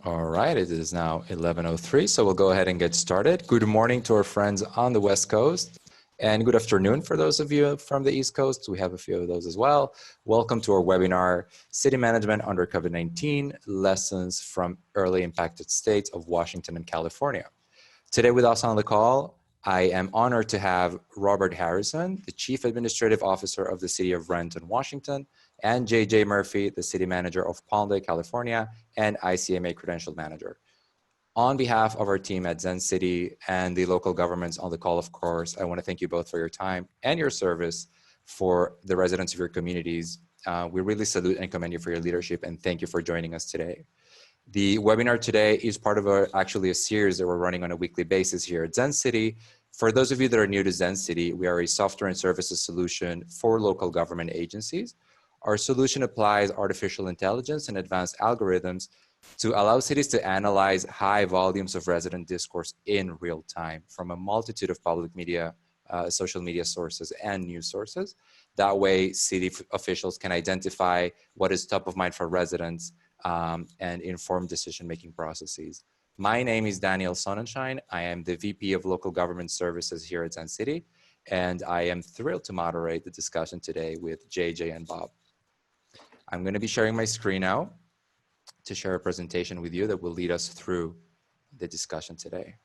All right, it is now 11:03, so we'll go ahead and get started. Good morning to our friends on the West Coast, and good afternoon for those of you from the East Coast. We have a few of those as well. Welcome to our webinar, City Management Under COVID-19, Lessons from Early Impacted States of Washington and California. Today with us on the call, I am honored to have Robert Harrison, the Chief Administrative Officer of the City of Renton, Washington, and J.J. Murphy, the City Manager of Palmdale, California, and ICMA Credentialed Manager. On behalf of our team at Zencity and the local governments on the call, of course, I want to thank you both for your time and your service for the residents of your communities. We really salute and commend you for your leadership, and thank you for joining us today. The webinar today is part of actually a series that we're running on a weekly basis here at Zencity. For those of you that are new to Zencity, we are a software and services solution for local government agencies. Our solution applies artificial intelligence and advanced algorithms to allow cities to analyze high volumes of resident discourse in real time from a multitude of public media, social media sources and news sources. That way, city officials can identify what is top of mind for residents and inform decision-making processes. My name is Daniel Sonnenschein. I am the VP of Local Government Services here at Zencity, and I am thrilled to moderate the discussion today with JJ and Bob. I'm going to be sharing my screen now to share a presentation with you that will lead us through the discussion today.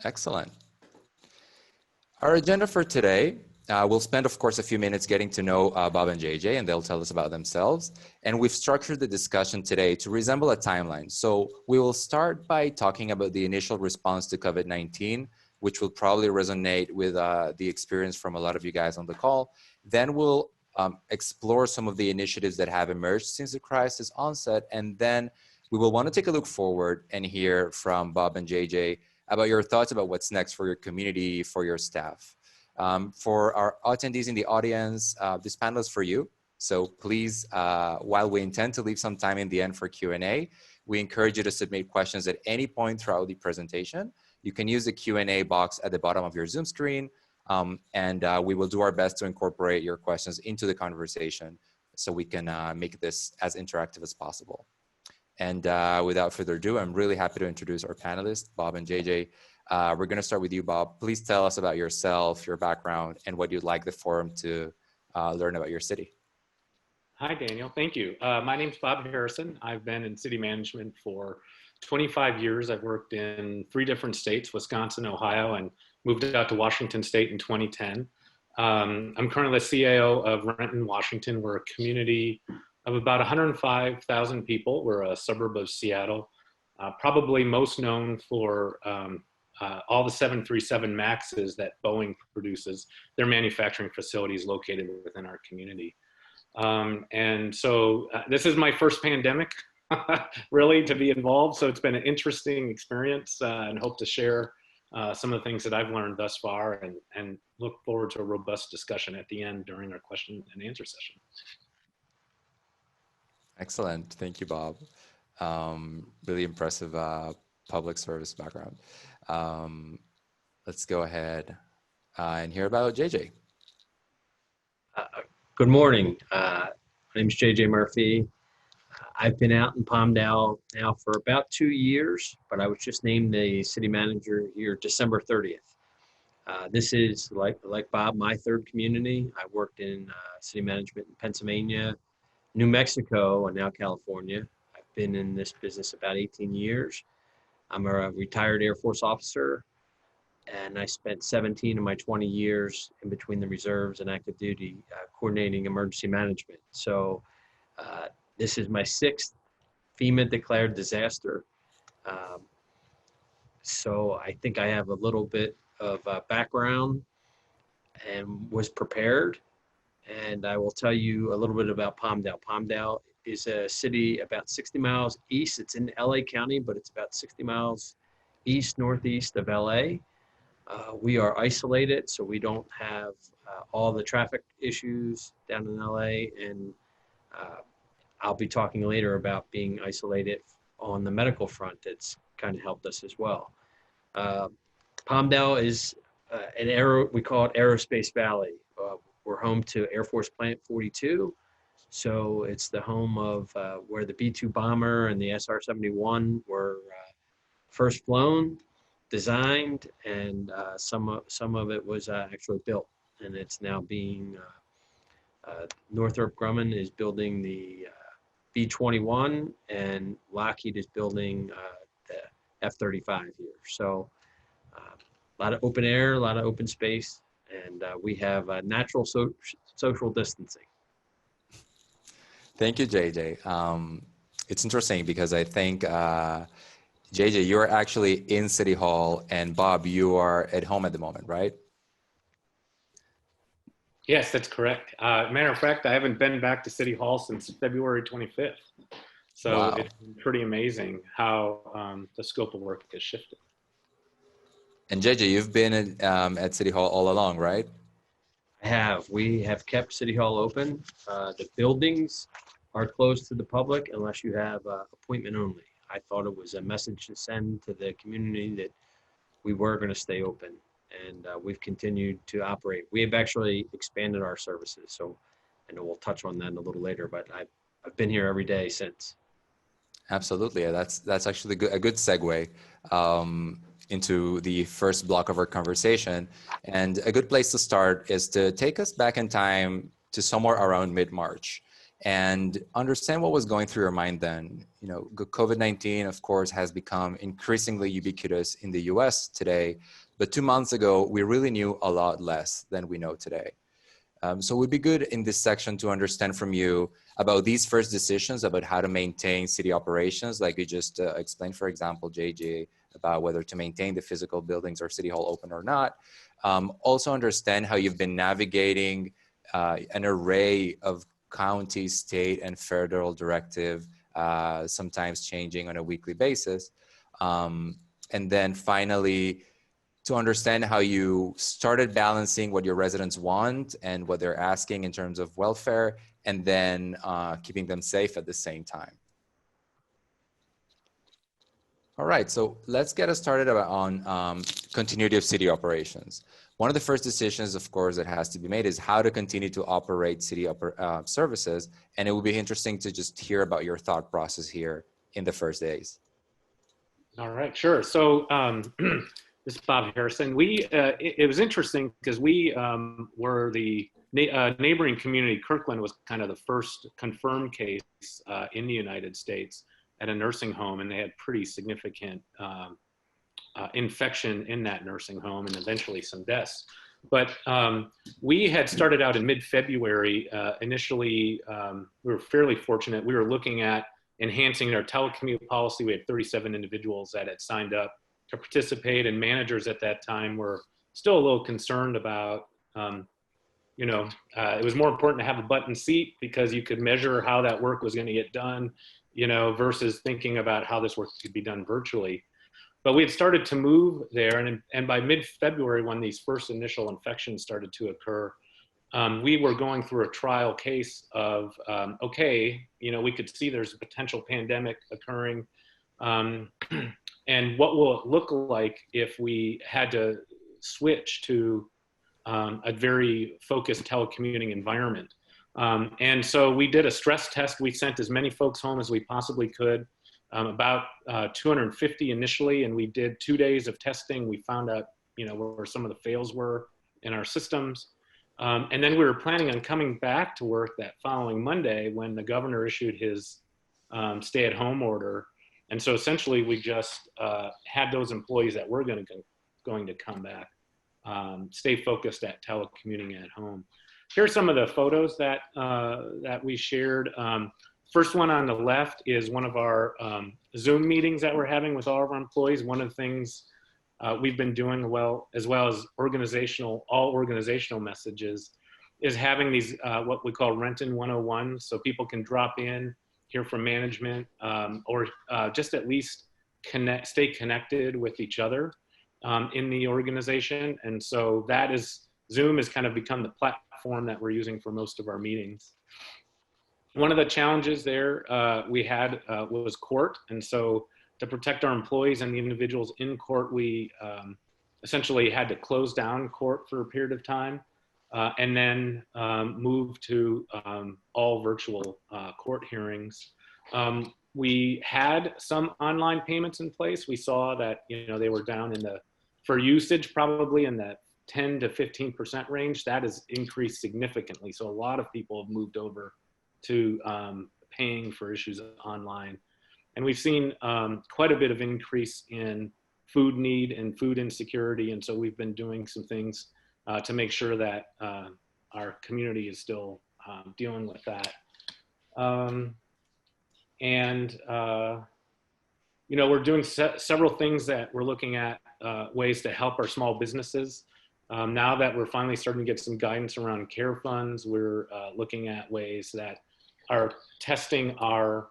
Excellent. Our agenda for today, we'll spend, of course, a few minutes getting to know Bob and JJ, and they'll tell us about themselves. And we've structured the discussion today to resemble a timeline. So we will start by talking about the initial response to COVID-19, which will probably resonate with the experience from a lot of you guys on the call. Then we'll explore some of the initiatives that have emerged since the crisis onset. And then we will want to take a look forward and hear from Bob and JJ about your thoughts about what's next for your community, for your staff. For our attendees in the audience, this panel is for you. So please, while we intend to leave some time in the end for Q&A, we encourage you to submit questions at any point throughout the presentation. You can use the Q&A box at the bottom of your Zoom screen, and we will do our best to incorporate your questions into the conversation so we can make this as interactive as possible. And without further ado, I'm really happy to introduce our panelists, Bob and JJ. We're going to start with you, Bob. Please tell us about yourself, your background, and what you'd like the forum to learn about your city. Hi, Daniel. Thank you. My name's Bob Harrison. I've been in city management for 25 years. I've worked in 3 different states, Wisconsin, Ohio, and moved out to Washington State in 2010. I'm currently the CAO of Renton, Washington. We're a community of about 105,000 people. We're a suburb of Seattle, probably most known for all the 737 MAXs that Boeing produces. Their manufacturing facilities located within our community. And so this is my first pandemic, really, to be involved. So it's been an interesting experience and hope to share some of the things that I've learned thus far and look forward to a robust discussion at the end during our question and answer session. Excellent. Thank you, Bob. Really impressive public service background. Let's go ahead and hear about JJ. Good morning. My name is J.J. Murphy. I've been out in Palmdale now for about 2 years, but I was just named the city manager here December 30th. This is, like Bob, my 3rd community. I worked in city management in Pennsylvania, New Mexico, and now California. I've been in this business about 18 years. I'm a retired Air Force officer, and I spent 17 of my 20 years in between the reserves and active duty coordinating emergency management. So this is my 6th FEMA declared disaster. So I think I have a little bit of background and was prepared. And I will tell you a little bit about Palmdale. Palmdale is a city about 60 miles east. It's in LA County, but it's about 60 miles east, northeast of LA. We are isolated, so we don't have all the traffic issues down in LA. And I'll be talking later about being isolated on the medical front. That's kind of helped us as well. Palmdale is we call it Aerospace Valley. we're home to Air Force Plant 42. So it's the home of where the B-2 bomber and the SR-71 were first flown, designed, and some of it was actually built. And it's now being, Northrop Grumman is building the B-21, and Lockheed is building the F-35 here. So a lot of open air, a lot of open space, and we have natural social distancing. Thank you, JJ. It's interesting because I think, JJ, you're actually in City Hall, and Bob, you are at home at the moment, right? Yes, that's correct. Matter of fact, I haven't been back to City Hall since February 25th. So Wow. It's pretty amazing how the scope of work has shifted. And JJ, you've been at City Hall all along, right? We have kept City Hall open. The buildings are closed to the public unless you have appointment only. I thought it was a message to send to the community that we were going to stay open, and we've continued to operate. We have actually expanded our services, so I know we'll touch on that a little later, but I've been here every day since. Absolutely. That's actually a good segue into the first block of our conversation. And a good place to start is to take us back in time to somewhere around mid-March and understand what was going through your mind then. You know, COVID-19, of course, has become increasingly ubiquitous in the US today, but 2 months ago, we really knew a lot less than we know today. So it would be good in this section to understand from you about these first decisions about how to maintain city operations, like you just explained, for example, JJ, about whether to maintain the physical buildings or City Hall open or not. Also understand how you've been navigating an array of county, state, and federal directive, sometimes changing on a weekly basis. And then finally, to understand how you started balancing what your residents want and what they're asking in terms of welfare, and then keeping them safe at the same time. All right, so let's get us started on continuity of city operations. One of the first decisions, of course, that has to be made is how to continue to operate city services. And it would be interesting to just hear about your thought process here in the first days. All right, sure. So this is Bob Harrison. It was interesting because we were the neighboring community. Kirkland was kind of the first confirmed case in the United States at a nursing home, and they had pretty significant infection in that nursing home and eventually some deaths. But we had started out in mid-February. Initially, we were fairly fortunate. We were looking at enhancing our telecommute policy. We had 37 individuals that had signed up to participate, and managers at that time were still a little concerned about, it was more important to have a button seat because you could measure how that work was going to get done, versus thinking about how this work could be done virtually. But we had started to move there, and by mid-February, when these first initial infections started to occur, we were going through a trial case of, we could see there's a potential pandemic occurring, and what will it look like if we had to switch to a very focused telecommuting environment. And so we did a stress test. We sent as many folks home as we possibly could, about 250 initially, and we did 2 days of testing. We found out, where some of the fails were in our systems. And then we were planning on coming back to work that following Monday when the governor issued his stay-at-home order. And so essentially we just had those employees that were going to come back stay focused at telecommuting at home. Here are some of the photos that we shared. First one on the left is one of our Zoom meetings that we're having with all of our employees. One of the things we've been doing as well as all organizational messages, is having these what we call Renton 101, so people can drop in, hear from management, or just at least stay connected with each other in the organization. And so Zoom has kind of become the platform that we're using for most of our meetings. One of the challenges there we had was court. And so to protect our employees and the individuals in court, we essentially had to close down court for a period of time. and then move to all virtual court hearings. We had some online payments in place. We saw that, you know, they were down in the, for usage, probably in the 10 to 15% range. That has increased significantly. So a lot of people have moved over to paying for issues online. And we've seen quite a bit of increase in food need and food insecurity. And so we've been doing some things to make sure that our community is still dealing with that. You know, we're doing several things that we're looking at ways to help our small businesses. Now that we're finally starting to get some guidance around care funds, we're looking at ways that are testing our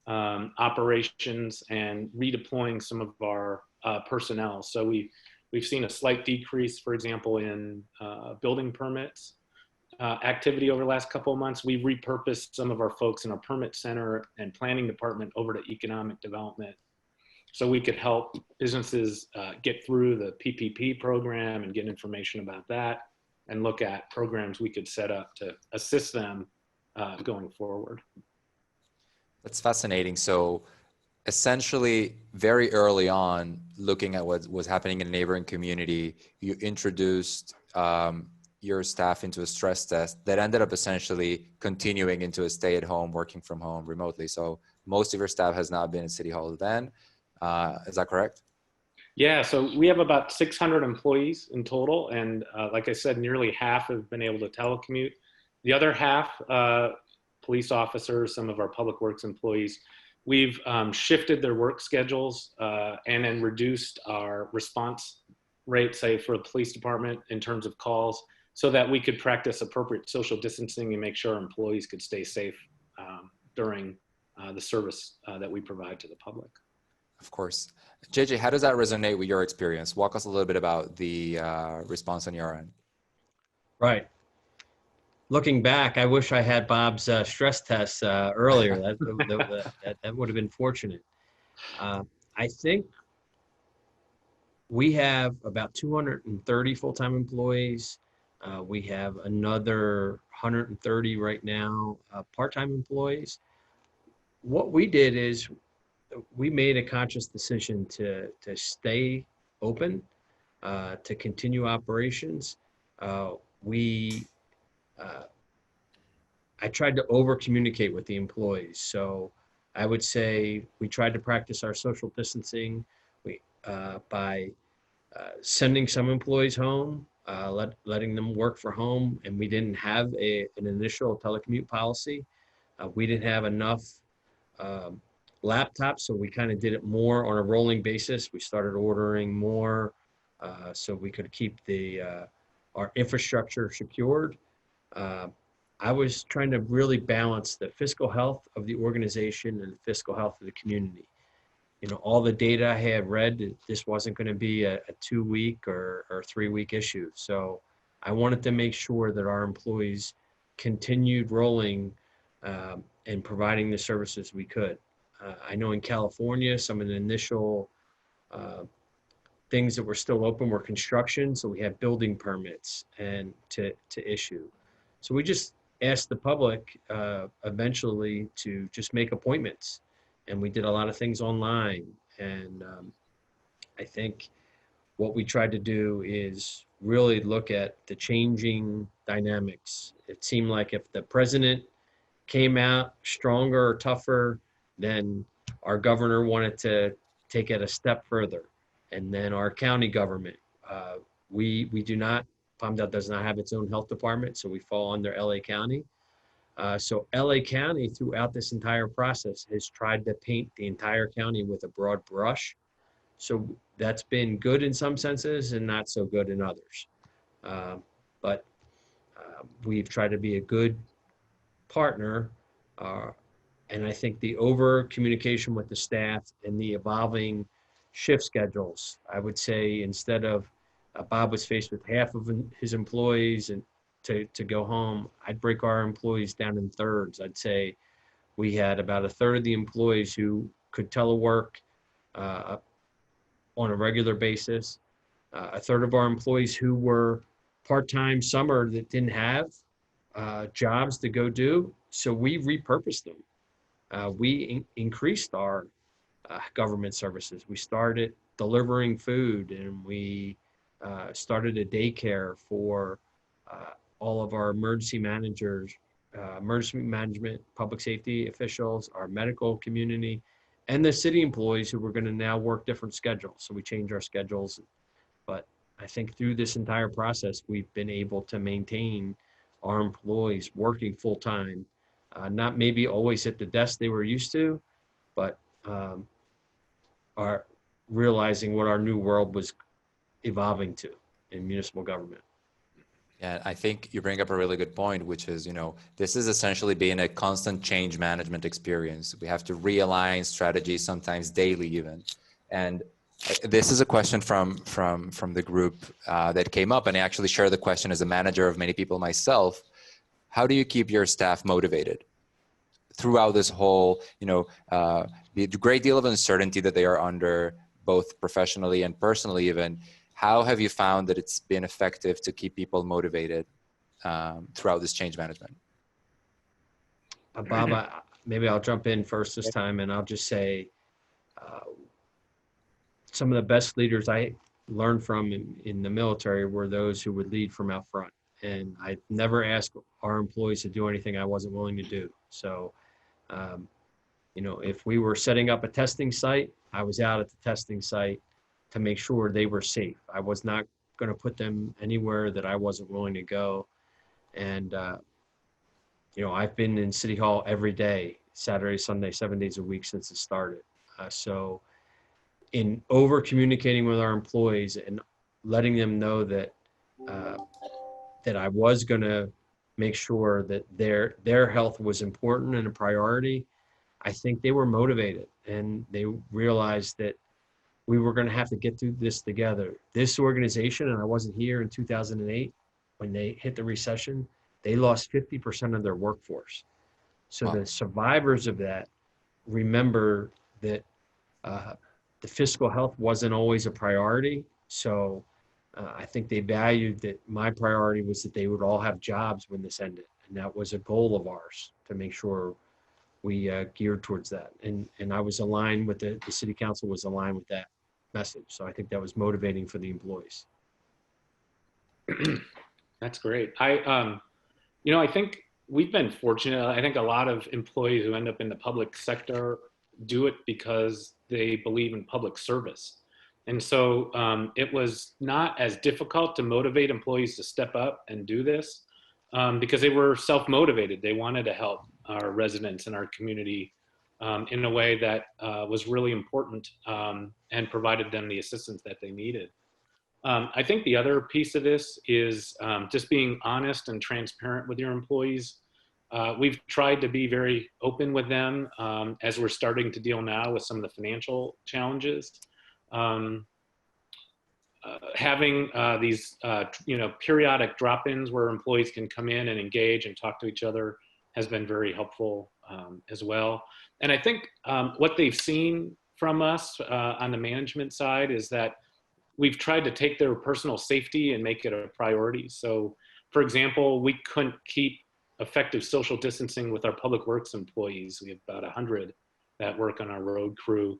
operations and redeploying some of our personnel. So we've seen a slight decrease, for example, in building permits activity over the last couple of months. We've repurposed some of our folks in our permit center and planning department over to economic development, so we could help businesses get through the PPP program and get information about that, and look at programs we could set up to assist them going forward. That's fascinating. So essentially, very early on, looking at what was happening in a neighboring community, you introduced your staff into a stress test that ended up essentially continuing into a stay-at-home, working from home remotely. So most of your staff has not been in City Hall then. Is that correct? Yeah, so we have about 600 employees in total. And like I said, nearly half have been able to telecommute. The other half, police officers, some of our public works employees, we've shifted their work schedules and then reduced our response rate, say for the police department in terms of calls, so that we could practice appropriate social distancing and make sure our employees could stay safe during the service that we provide to the public. Of course. JJ, how does that resonate with your experience? Walk us a little bit about the response on your end. Right. Looking back, I wish I had Bob's stress tests earlier. That would have been fortunate. I think we have about 230 full-time employees. We have another 130 right now part-time employees. What we did is we made a conscious decision to stay open, to continue operations. I tried to over communicate with the employees. So I would say we tried to practice our social distancing by sending some employees home, letting them work from home, and we didn't have an initial telecommute policy. We didn't have enough laptops, so we kind of did it more on a rolling basis. We started ordering more so we could keep our infrastructure secured. I was trying to really balance the fiscal health of the organization and the fiscal health of the community. You know, all the data I had read, this wasn't going to be a 2-week or 3-week issue. So I wanted to make sure that our employees continued rolling and providing the services we could. I know in California, some of the initial things that were still open were construction. So we had building permits and to issue. So we just asked the public eventually to just make appointments. And we did a lot of things online. And I think what we tried to do is really look at the changing dynamics. It seemed like if the president came out stronger or tougher, then our governor wanted to take it a step further. And then our county government, we do not, Palmdale does not have its own health department, so we fall under LA County. So LA County, throughout this entire process, has tried to paint the entire county with a broad brush. So that's been good in some senses and not so good in others. But we've tried to be a good partner. And I think the over communication with the staff and the evolving shift schedules, I would say instead of Bob was faced with half of his employees and to go home, I'd break our employees down in thirds. I'd say we had about a third of the employees who could telework on a regular basis, a third of our employees who were part-time summer that didn't have jobs to go do. So we repurposed them. We increased our government services. We started delivering food, and we started a daycare for all of our emergency managers, emergency management, public safety officials, our medical community, and the city employees who were going to now work different schedules. So we changed our schedules. But I think through this entire process, we've been able to maintain our employees working full time, not maybe always at the desk they were used to, but are realizing what our new world was evolving to in municipal government. Yeah, I think you bring up a really good point, which is, this is essentially being a constant change management experience. We have to realign strategies, sometimes daily even. And this is a question from the group that came up, and I actually share the question as a manager of many people myself. How do you keep your staff motivated throughout this whole, the great deal of uncertainty that they are under, both professionally and personally even? How have you found that it's been effective to keep people motivated throughout this change management? Bob, maybe I'll jump in first this time, and I'll just say some of the best leaders I learned from in the military were those who would lead from out front. And I never asked our employees to do anything I wasn't willing to do. So, if we were setting up a testing site, I was out at the testing site to make sure they were safe. I was not going to put them anywhere that I wasn't willing to go. And, I've been in City Hall every day, Saturday, Sunday, 7 days a week since it started. So in over communicating with our employees and letting them know that, that I was going to make sure that their health was important and a priority, I think they were motivated, and they realized that we were going to have to get through this together. This organization, and I wasn't here in 2008 when they hit the recession, they lost 50% of their workforce. So Wow. The survivors of that remember that the fiscal health wasn't always a priority. So I think they valued that my priority was that they would all have jobs when this ended. And that was a goal of ours, to make sure we geared towards that. And I was aligned with the city council was aligned with that message. So I think that was motivating for the employees. That's great. I think we've been fortunate. I think a lot of employees who end up in the public sector do it because they believe in public service. And so it was not as difficult to motivate employees to step up and do this because they were self-motivated. They wanted to help our residents and our community in a way that was really important and provided them the assistance that they needed. I think the other piece of this is just being honest and transparent with your employees. We've tried to be very open with them as we're starting to deal now with some of the financial challenges. Having these periodic drop-ins where employees can come in and engage and talk to each other has been very helpful as well. And I think what they've seen from us on the management side is that we've tried to take their personal safety and make it a priority. So, for example, we couldn't keep effective social distancing with our public works employees. We have about 100 that work on our road crew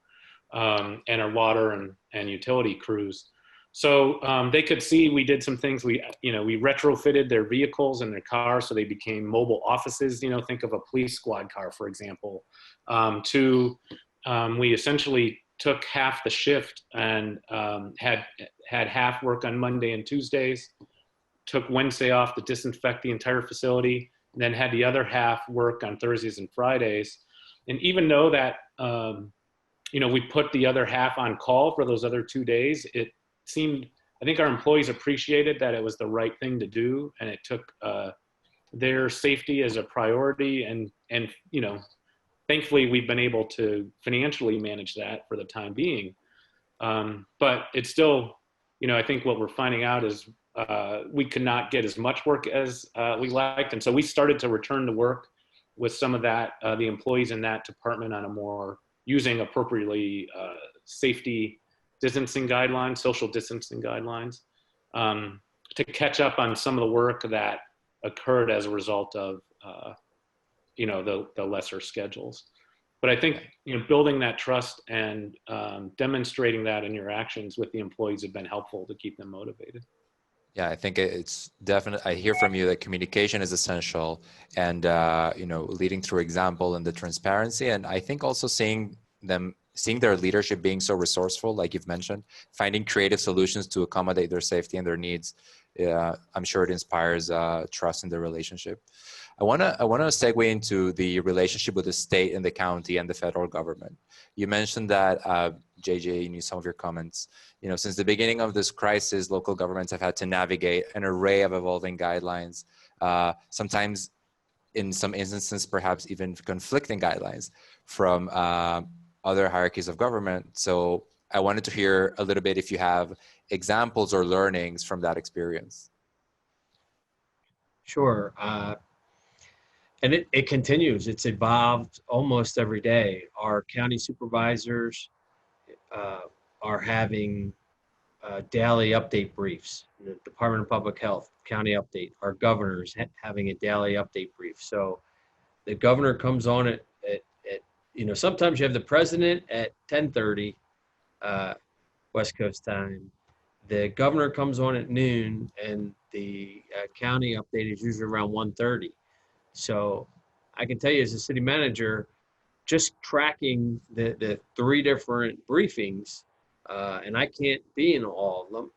and our water and utility crews. So they could see we did some things. We retrofitted their vehicles and their cars so they became mobile offices. Think of a police squad car, for example. We essentially took half the shift and had half work on Monday and Tuesdays, took Wednesday off to disinfect the entire facility, and then had the other half work on Thursdays and Fridays. And even though that, we put the other half on call for those other 2 days, I think our employees appreciated that it was the right thing to do, and it took their safety as a priority. And thankfully, we've been able to financially manage that for the time being. But it's still, I think what we're finding out is we could not get as much work as we liked. And so we started to return to work with some of that, the employees in that department on a more using appropriately safety distancing guidelines, social distancing guidelines, to catch up on some of the work that occurred as a result of, the lesser schedules. But I think, building that trust and demonstrating that in your actions with the employees have been helpful to keep them motivated. Yeah, I think it's definitely, I hear from you that communication is essential and, leading through example and the transparency. And I think also seeing their leadership being so resourceful, like you've mentioned, finding creative solutions to accommodate their safety and their needs. I'm sure it inspires trust in the relationship. I want to segue into the relationship with the state and the county and the federal government. You mentioned that, JJ, in some of your comments, since the beginning of this crisis, local governments have had to navigate an array of evolving guidelines, sometimes in some instances, perhaps even conflicting guidelines from other hierarchies of government. So I wanted to hear a little bit if you have examples or learnings from that experience. Sure. And it continues. It's evolved almost every day. Our county supervisors are having daily update briefs. The Department of Public Health, county update. Our governor's having a daily update brief. So the governor comes on at sometimes you have the president at 10:30 West Coast time. The governor comes on at noon, and the county update is usually around 1:30. So I can tell you as a city manager, just tracking the three different briefings, and I can't be in all of them,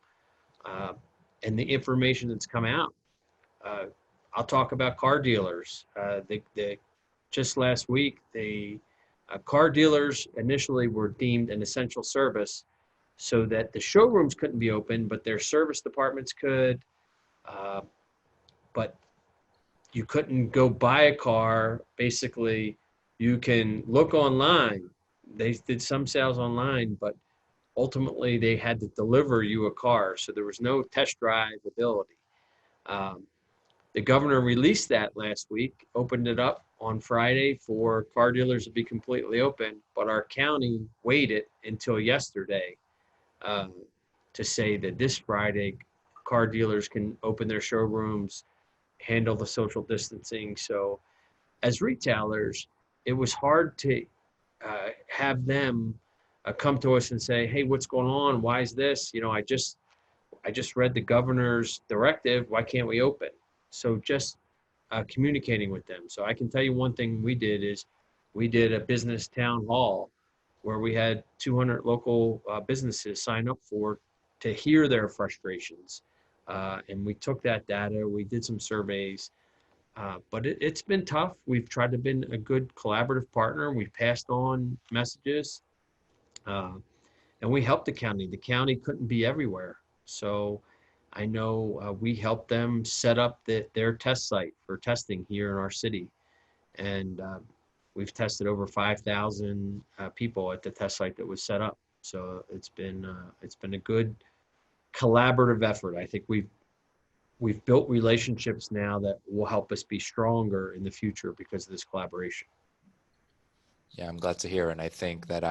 and the information that's come out. I'll talk about car dealers. Just last week, the car dealers initially were deemed an essential service so that the showrooms couldn't be open, but their service departments could. But you couldn't go buy a car. Basically, you can look online. They did some sales online, but ultimately they had to deliver you a car. So there was no test drive ability. The governor released that last week, opened it up on Friday for car dealers to be completely open, but our county waited until yesterday to say that this Friday car dealers can open their showrooms, handle the social distancing. So as retailers, it was hard to have them come to us and say, hey, what's going on? Why is this? I just read the governor's directive. Why can't we open? So just communicating with them. So I can tell you one thing we did is we did a business town hall where we had 200 local businesses sign up to hear their frustrations. And we took that data, we did some surveys, but it's been tough. We've tried to be a good collaborative partner. We've passed on messages, and we helped the county. The county couldn't be everywhere. So I know we helped them set up their test site for testing here in our city. And we've tested over 5,000 people at the test site that was set up. So it's been a good collaborative effort. I think we've built relationships now that will help us be stronger in the future because of this collaboration. Yeah, I'm glad to hear. And I think that,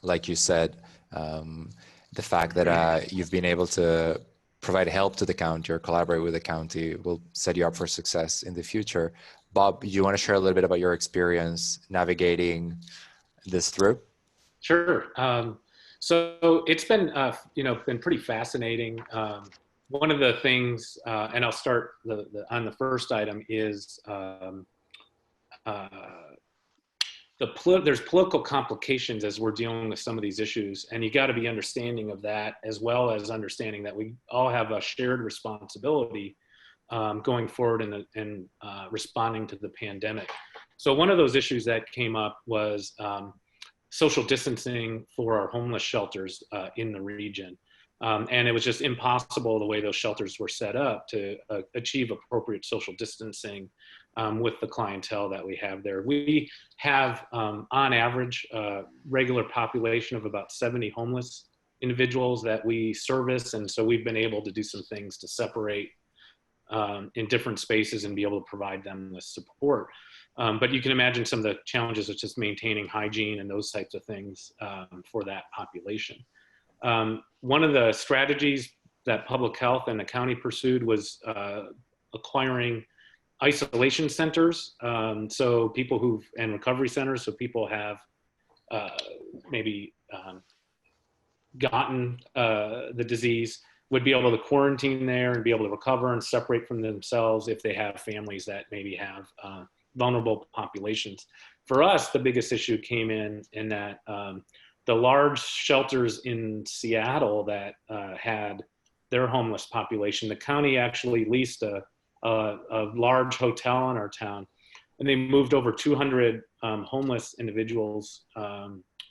like you said, the fact that you've been able to provide help to the county or collaborate with the county will set you up for success in the future. Bob, do you want to share a little bit about your experience navigating this through? Sure. So it's been, been pretty fascinating. One of the things, and I'll start on the first item is there's political complications as we're dealing with some of these issues, and you got to be understanding of that, as well as understanding that we all have a shared responsibility going forward in responding to the pandemic. So one of those issues that came up was social distancing for our homeless shelters in the region. And it was just impossible the way those shelters were set up to achieve appropriate social distancing with the clientele that we have there. We have, on average, a regular population of about 70 homeless individuals that we service. And so we've been able to do some things to separate in different spaces and be able to provide them with support. But you can imagine some of the challenges of just maintaining hygiene and those types of things for that population. One of the strategies that public health and the county pursued was acquiring isolation centers. So people and recovery centers, so people have maybe gotten the disease, would be able to quarantine there and be able to recover and separate from themselves if they have families that maybe have vulnerable populations. For us, the biggest issue came in that the large shelters in Seattle that had their homeless population, the county actually leased a large hotel in our town, and they moved over 200 homeless individuals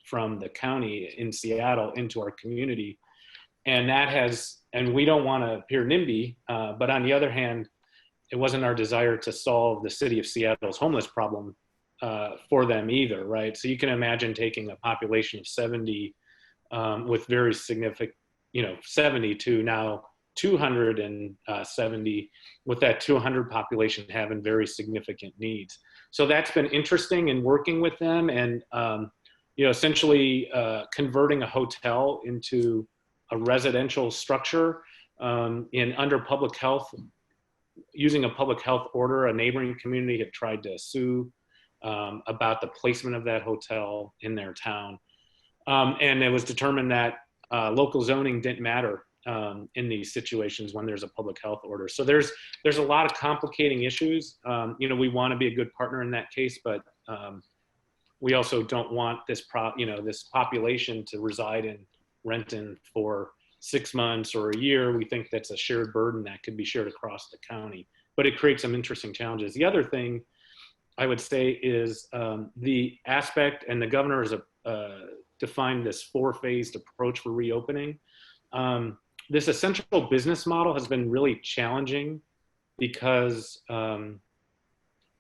from the county in Seattle into our community. And and we don't want to appear NIMBY, but on the other hand, it wasn't our desire to solve the city of Seattle's homeless problem for them either, right? So you can imagine taking a population of 70 with very significant, 70 to now 270, with that 200 population having very significant needs. So that's been interesting in working with them and, essentially converting a hotel into a residential structure under public health. Using a public health order, a neighboring community had tried to sue about the placement of that hotel in their town. And it was determined that local zoning didn't matter in these situations when there's a public health order. So there's a lot of complicating issues. We want to be a good partner in that case, but we also don't want this population to reside in Renton for 6 months or a year. We think that's a shared burden that could be shared across the county, but it creates some interesting challenges. The other thing I would say is the aspect, and the governor has defined this 4-phased approach for reopening. This essential business model has been really challenging because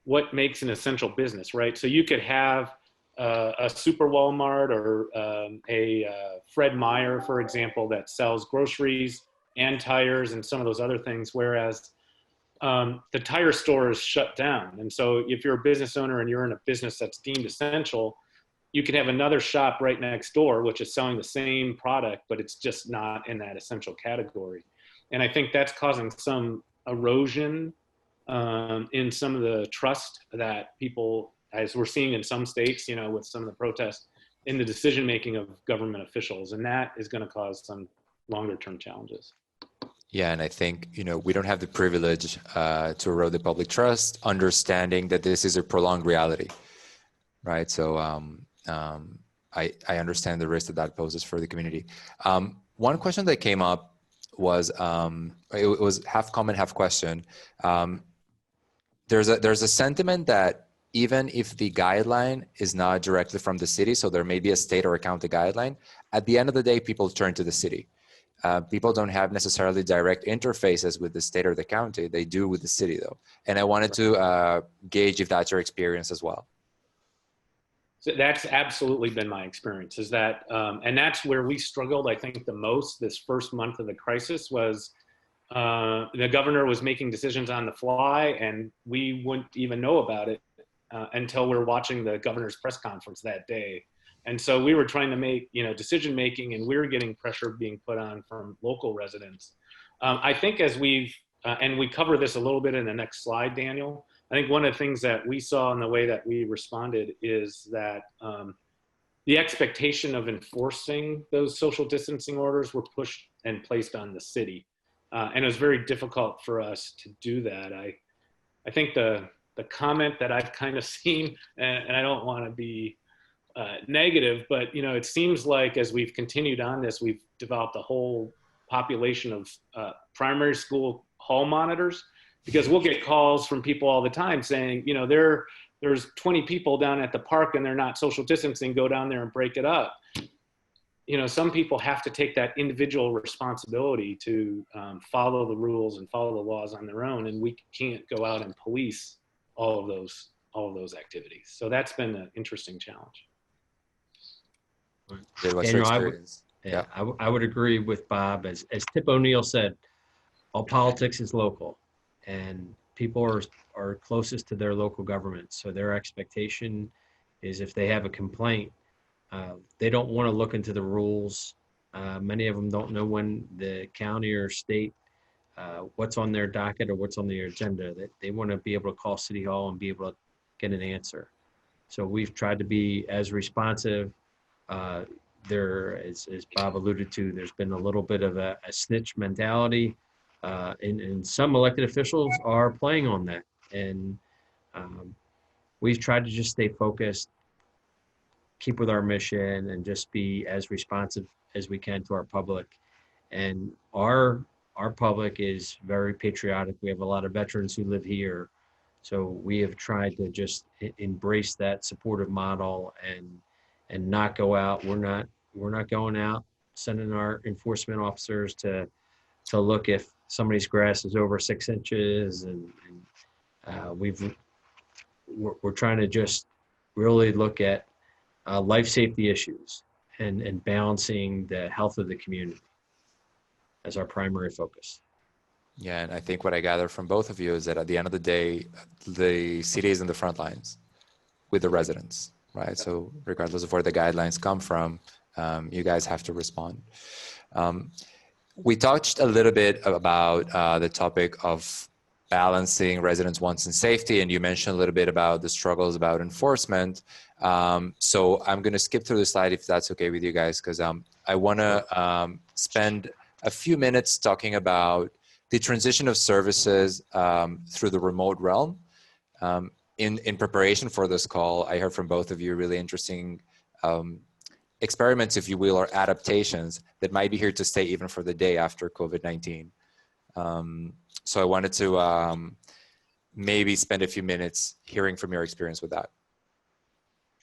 what makes an essential business, right? So you could have a Super Walmart or a Fred Meyer, for example, that sells groceries and tires and some of those other things, whereas the tire store is shut down. And so if you're a business owner and you're in a business that's deemed essential, you can have another shop right next door, which is selling the same product, but it's just not in that essential category. And I think that's causing some erosion in some of the trust that people, as we're seeing in some states, with some of the protests, in the decision-making of government officials. And that is going to cause some longer-term challenges. Yeah, and I think, we don't have the privilege to erode the public trust, understanding that this is a prolonged reality, right? So I understand the risk that poses for the community. One question that came up was, it was half comment, half question. There's a sentiment that even if the guideline is not directly from the city, so there may be a state or a county guideline, at the end of the day, people turn to the city. People don't have necessarily direct interfaces with the state or the county. They do with the city, though. And I wanted to gauge if that's your experience as well. So that's absolutely been my experience, is that, and that's where we struggled, I think, the most this first month of the crisis was the governor was making decisions on the fly, and we wouldn't even know about it until we're watching the governor's press conference that day. And so we were trying to make, decision making, and we were getting pressure being put on from local residents. I think as and we cover this a little bit in the next slide, Daniel, I think one of the things that we saw in the way that we responded is that the expectation of enforcing those social distancing orders were pushed and placed on the city. And it was very difficult for us to do that. I think the comment that I've kind of seen, and I don't want to be negative, but it seems like as we've continued on this, we've developed a whole population of primary school hall monitors, because we'll get calls from people all the time saying, there's 20 people down at the park and they're not social distancing, go down there and break it up. Some people have to take that individual responsibility to follow the rules and follow the laws on their own, and we can't go out and police all of those activities. So that's been an interesting challenge. What's your experience? I would agree with Bob. As Tip O'Neill said, all politics is local, and people are closest to their local government. So their expectation is if they have a complaint, they don't want to look into the rules Many of them don't know when the county or state, what's on their docket or what's on their agenda. That they want to be able to call City Hall and be able to get an answer. So we've tried to be as responsive. There, as Bob alluded to, there's been a little bit of a snitch mentality, and some elected officials are playing on that. And we've tried to just stay focused, keep with our mission, and just be as responsive as we can to our public. And our public is very patriotic. We have a lot of veterans who live here. So we have tried to just embrace that supportive model and not go out. We're not going out sending our enforcement officers to look if somebody's grass is over 6 inches, and we're trying to just really look at life safety issues and balancing the health of the community as our primary focus. Yeah, and I think what I gather from both of you is that at the end of the day, the city is in the front lines with the residents, right? So regardless of where the guidelines come from, you guys have to respond. We touched a little bit about the topic of balancing residents' wants and safety, and you mentioned a little bit about the struggles about enforcement. So I'm going to skip through the slide if that's okay with you guys, because I want to spend a few minutes talking about the transition of services through the remote realm. In preparation for this call, I heard from both of you really interesting experiments, if you will, or adaptations that might be here to stay even for the day after COVID-19. So I wanted to maybe spend a few minutes hearing from your experience with that.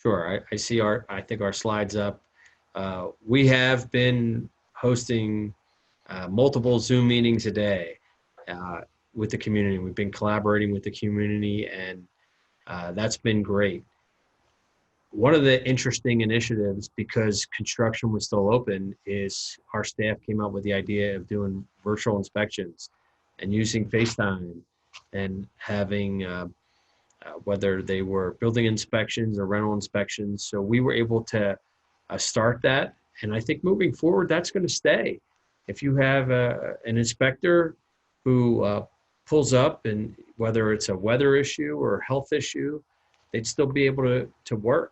Sure, I see I think our slides up. We have been hosting multiple Zoom meetings a day with the community. We've been collaborating with the community, and that's been great. One of the interesting initiatives, because construction was still open, is our staff came up with the idea of doing virtual inspections and using FaceTime and having, whether they were building inspections or rental inspections. So we were able to start that. And I think moving forward, that's going to stay. If you have an inspector who pulls up, and whether it's a weather issue or health issue, they'd still be able to work.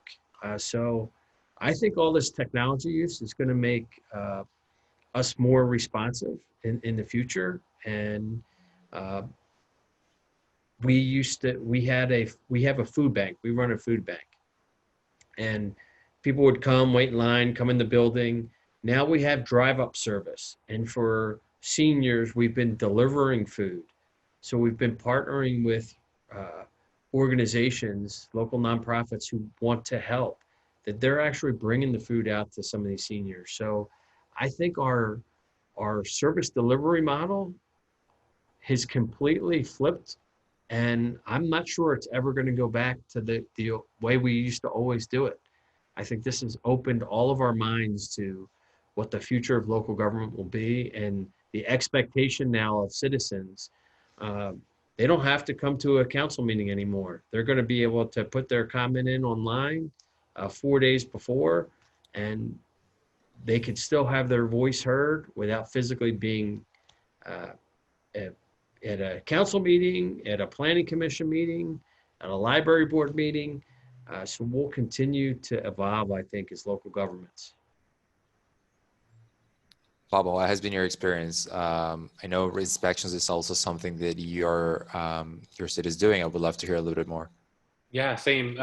So I think all this technology use is going to make us more responsive in the future. And we have a food bank. We run a food bank, and people would come, wait in line, come in the building. Now we have drive-up service, and for seniors, we've been delivering food. So we've been partnering with organizations, local nonprofits who want to help, that they're actually bringing the food out to some of these seniors. So I think our service delivery model has completely flipped, and I'm not sure it's ever going to go back to the way we used to always do it. I think this has opened all of our minds to what the future of local government will be, and the expectation now of citizens. They don't have to come to a council meeting anymore. They're going to be able to put their comment in online 4 days before, and they could still have their voice heard without physically being at a council meeting, at a planning commission meeting, at a library board meeting. So we'll continue to evolve, I think, as local governments. Bob, what has been your experience? I know inspections is also something that your city is doing. I would love to hear a little bit more. Yeah, same.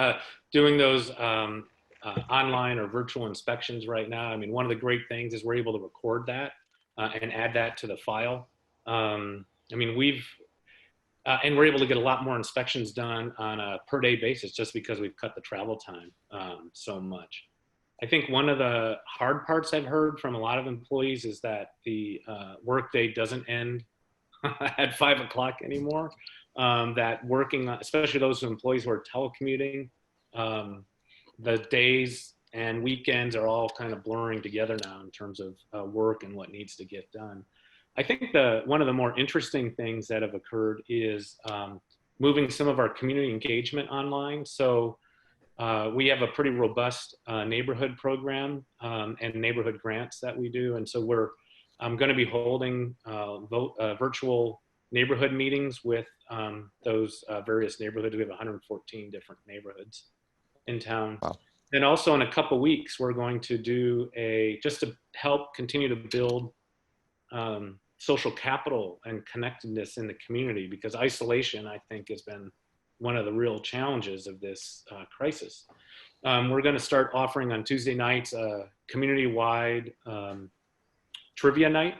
Doing those online or virtual inspections right now. I mean, one of the great things is we're able to record that and add that to the file. I mean, and we're able to get a lot more inspections done on a per day basis just because we've cut the travel time so much. I think one of the hard parts I've heard from a lot of employees is that the workday doesn't end at 5 o'clock anymore. That working, especially those employees who are telecommuting, the days and weekends are all kind of blurring together now in terms of work and what needs to get done. I think one of the more interesting things that have occurred is moving some of our community engagement online. So We have a pretty robust neighborhood program and neighborhood grants that we do. And so I'm going to be holding virtual neighborhood meetings with those various neighborhoods. We have 114 different neighborhoods in town. Wow. And also in a couple weeks, we're going to do just to help continue to build social capital and connectedness in the community, because isolation, I think, has been one of the real challenges of this crisis. We're going to start offering on Tuesday nights a community-wide trivia night.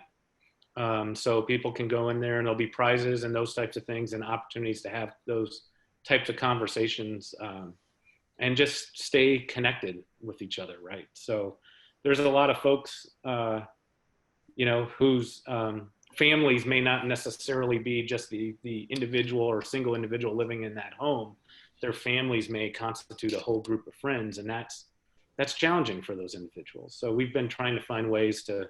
So people can go in there and there'll be prizes and those types of things and opportunities to have those types of conversations and just stay connected with each other, right? So there's a lot of folks, whose families may not necessarily be just the individual or single individual living in that home. Their families may constitute a whole group of friends, and that's challenging for those individuals. So we've been trying to find ways to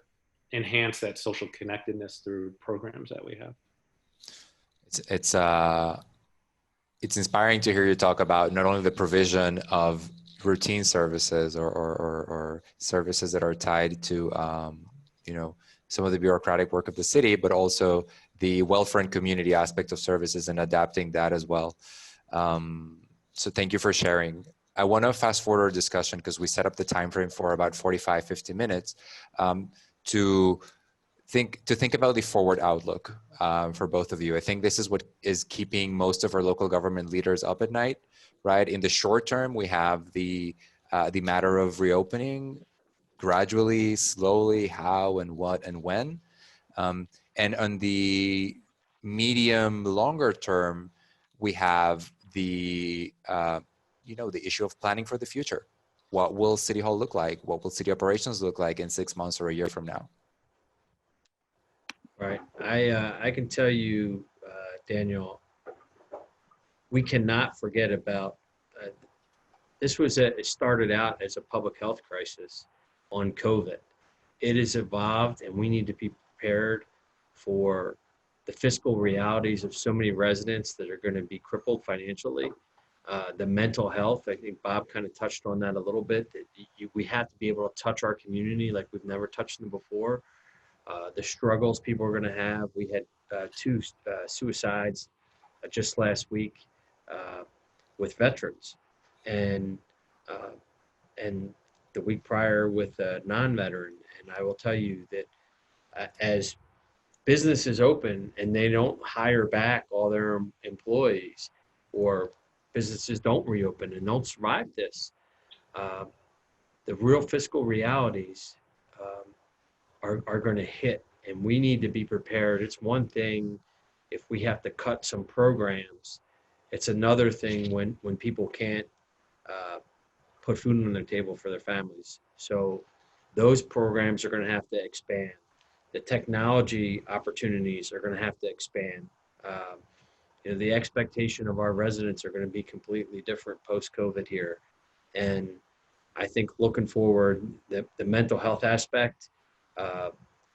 enhance that social connectedness through programs that we have. It's inspiring to hear you talk about not only the provision of routine services or services that are tied to some of the bureaucratic work of the city, but also the welfare and community aspect of services and adapting that as well. So thank you for sharing. I want to fast forward our discussion because we set up the time frame for about 45, 50 minutes to think about the forward outlook for both of you. I think this is what is keeping most of our local government leaders up at night, right? In the short term, we have the matter of reopening gradually, slowly, how and what and when. And on the medium, longer term, we have the issue of planning for the future. What will City Hall look like? What will city operations look like in 6 months or a year from now? Right. I can tell you, Daniel, we cannot forget about it started out as a public health crisis on COVID. It has evolved, and we need to be prepared for the fiscal realities of so many residents that are going to be crippled financially. The mental health, I think Bob kind of touched on that a little bit. We have to be able to touch our community like we've never touched them before. The struggles people are going to have. We had 2 suicides just last week with veterans, and the week prior with a non-veteran. And I will tell you that as businesses open and they don't hire back all their employees, or businesses don't reopen and don't survive this, the real fiscal realities are going to hit, and we need to be prepared. It's one thing if we have to cut some programs. It's another thing when people can't put food on their table for their families. So those programs are going to have to expand. The technology opportunities are going to have to expand. The expectation of our residents are going to be completely different post-COVID here. And I think looking forward, the mental health aspect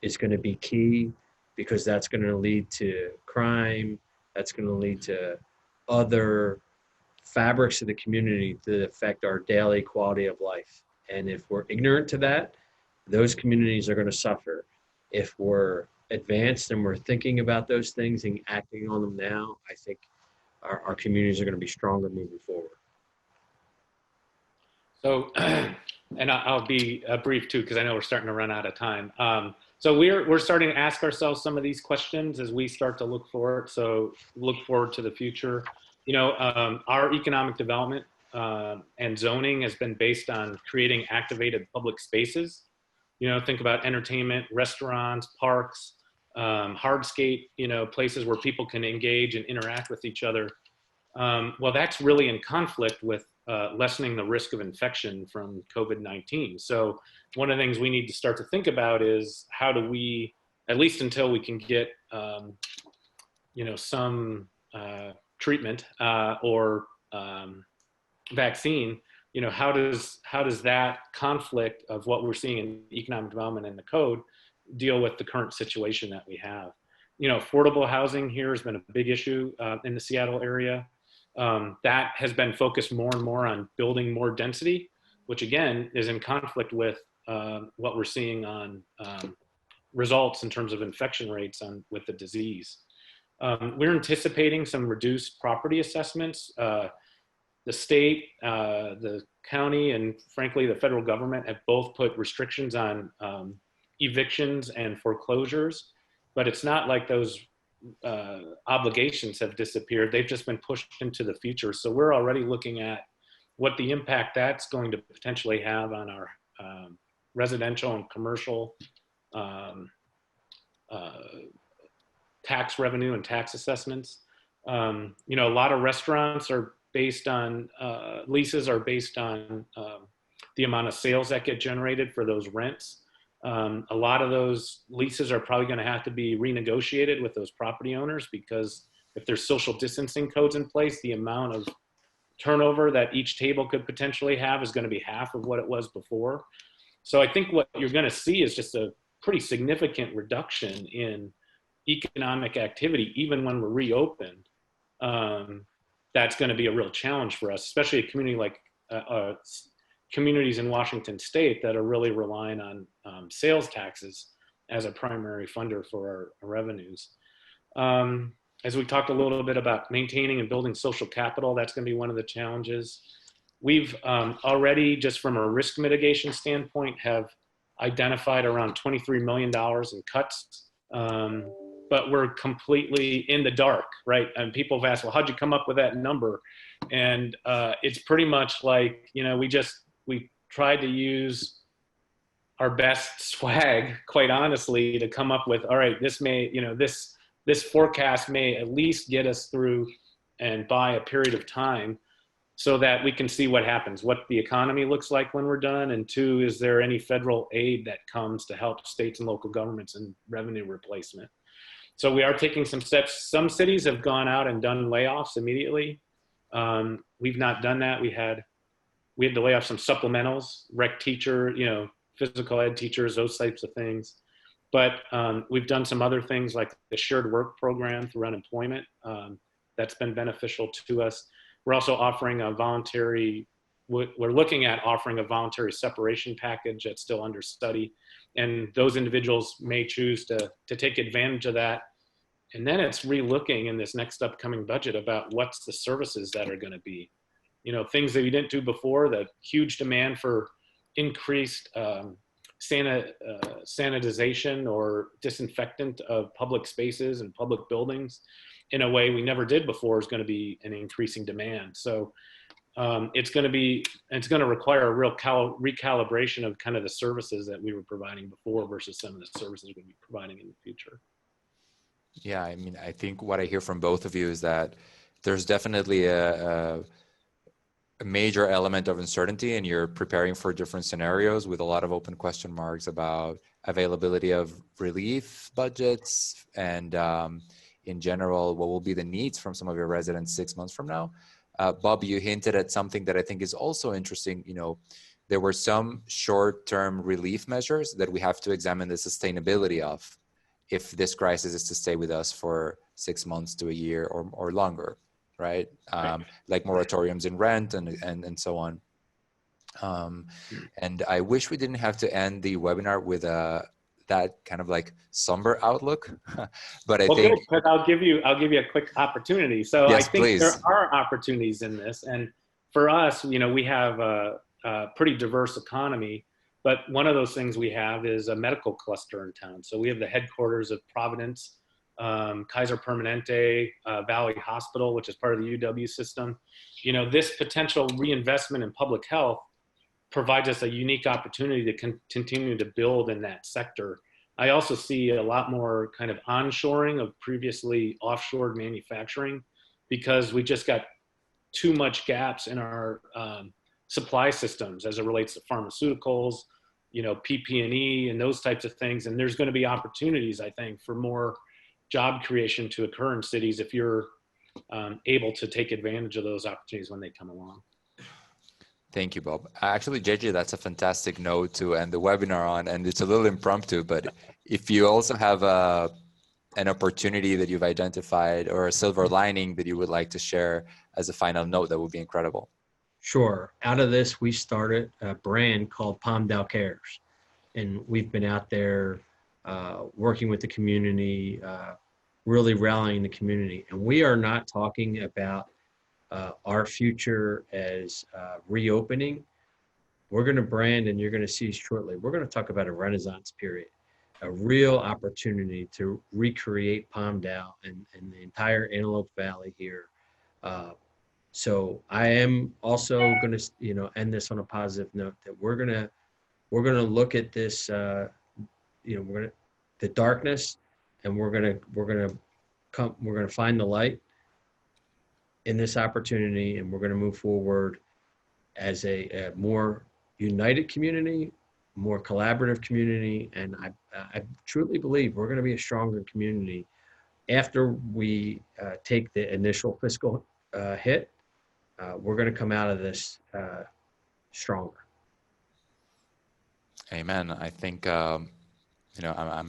is going to be key, because that's going to lead to crime. That's going to lead to other fabrics of the community that affect our daily quality of life. And if we're ignorant to that, those communities are going to suffer. If we're advanced and we're thinking about those things and acting on them now, I think our communities are going to be stronger moving forward. So, and I'll be brief too, because I know we're starting to run out of time. So we're starting to ask ourselves some of these questions as we start to look forward. So look forward to the future. Our economic development and zoning has been based on creating activated public spaces. Think about entertainment, restaurants, parks, hardscape, places where people can engage and interact with each other. Well, that's really in conflict with lessening the risk of infection from COVID-19. So one of the things we need to start to think about is how do we, at least until we can get, some treatment or vaccine, how does that conflict of what we're seeing in economic development and the code deal with the current situation that we have? Affordable housing here has been a big issue in the Seattle area. That has been focused more and more on building more density, which again is in conflict with what we're seeing on results in terms of infection rates with the disease. We're anticipating some reduced property assessments. The state, the county, and frankly, the federal government have both put restrictions on evictions and foreclosures, but it's not like those obligations have disappeared. They've just been pushed into the future. So we're already looking at what the impact that's going to potentially have on our residential and commercial tax revenue and tax assessments. A lot of restaurants are based on, leases are based on the amount of sales that get generated for those rents. A lot of those leases are probably going to have to be renegotiated with those property owners, because if there's social distancing codes in place, the amount of turnover that each table could potentially have is going to be half of what it was before. So I think what you're going to see is just a pretty significant reduction in economic activity, even when we're reopened. That's going to be a real challenge for us, especially a community like communities in Washington State that are really relying on sales taxes as a primary funder for our revenues. As we talked a little bit about maintaining and building social capital, that's going to be one of the challenges. We've already, just from a risk mitigation standpoint, have identified around $23 million in cuts, but we're completely in the dark, right? And people have asked, well, how'd you come up with that number? And it's pretty much like, we tried to use our best swag, quite honestly, to come up with, all right, this may, this forecast may at least get us through and by a period of time, so that we can see what happens, what the economy looks like when we're done. And two, is there any federal aid that comes to help states and local governments in revenue replacement? So we are taking some steps. Some cities have gone out and done layoffs immediately. We've not done that. We had to lay off some supplementals, rec teacher, physical ed teachers, those types of things. But we've done some other things like the shared work program through unemployment. That's been beneficial to us. We're also offering we're looking at offering a voluntary separation package that's still under study. And those individuals may choose to take advantage of that. And then it's re-looking in this next upcoming budget about what's the services that are going to be, things that we didn't do before, the huge demand for increased sanitization or disinfectant of public spaces and public buildings in a way we never did before is going to be an increasing demand. So it's going to require a real recalibration of kind of the services that we were providing before versus some of the services we'll be providing in the future. Yeah, I mean, I think what I hear from both of you is that there's definitely a major element of uncertainty, and you're preparing for different scenarios with a lot of open question marks about availability of relief budgets and in general, what will be the needs from some of your residents 6 months from now. Bob, you hinted at something that I think is also interesting. There were some short-term relief measures that we have to examine the sustainability of if this crisis is to stay with us for 6 months to a year or longer, right? Like moratoriums in rent and so on. And I wish we didn't have to end the webinar with that kind of like somber outlook, but I think good, I'll give you a quick opportunity. So yes, I think please. There are opportunities in this, and for us, we have a pretty diverse economy, but one of those things we have is a medical cluster in town. So we have the headquarters of Providence, Kaiser Permanente, Valley Hospital, which is part of the UW system. This potential reinvestment in public health provides us a unique opportunity to continue to build in that sector. I also see a lot more kind of onshoring of previously offshored manufacturing, because we just got too much gaps in our supply systems as it relates to pharmaceuticals, PP&E and those types of things. And there's going to be opportunities, I think, for more job creation to occur in cities if you're able to take advantage of those opportunities when they come along. Thank you, Bob. Actually, JJ, that's a fantastic note to end the webinar on, and it's a little impromptu, but if you also have an opportunity that you've identified or a silver lining that you would like to share as a final note, that would be incredible. Sure. Out of this, we started a brand called Palmdale Cares. And we've been out there working with the community, really rallying the community. And we are not talking about our future as reopening. We're going to brand, and you're going to see shortly, we're going to talk about a renaissance period, a real opportunity to recreate Palmdale and the entire Antelope Valley here. So I am also going to, end this on a positive note, that we're going to look at this, the darkness, and we're going to find the light in this opportunity, and we're going to move forward as a more united community, more collaborative community, and I truly believe we're going to be a stronger community after we take the initial fiscal hit. We're going to come out of this stronger. Amen. I think, I'm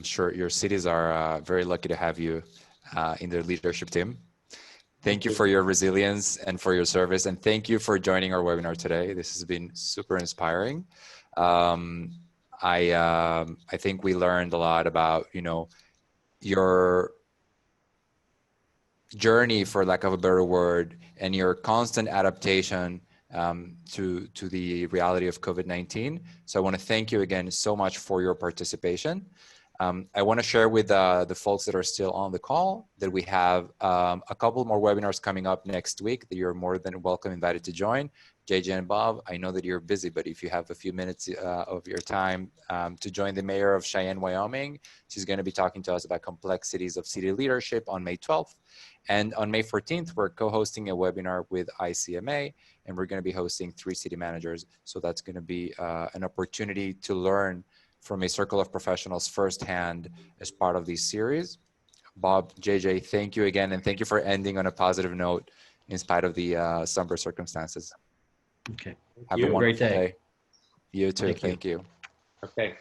sure your cities are very lucky to have you in their leadership team. Thank you for your resilience and for your service. And thank you for joining our webinar today. This has been super inspiring. I think we learned a lot about, your journey, for lack of a better word, and your constant adaptation to the reality of COVID-19. So I want to thank you again so much for your participation. I want to share with the folks that are still on the call that we have a couple more webinars coming up next week that you're more than welcome invited to join. JJ and Bob, I know that you're busy, but if you have a few minutes of your time to join the mayor of Cheyenne, Wyoming, she's going to be talking to us about complexities of city leadership on May 12th. And on May 14th, we're co-hosting a webinar with ICMA, and we're going to be hosting 3 city managers. So that's going to be an opportunity to learn from a circle of professionals firsthand as part of this series. Bob, JJ, thank you again, and thank you for ending on a positive note in spite of the somber circumstances. Okay. Have a wonderful Great day. day. You too. Thank you. Okay.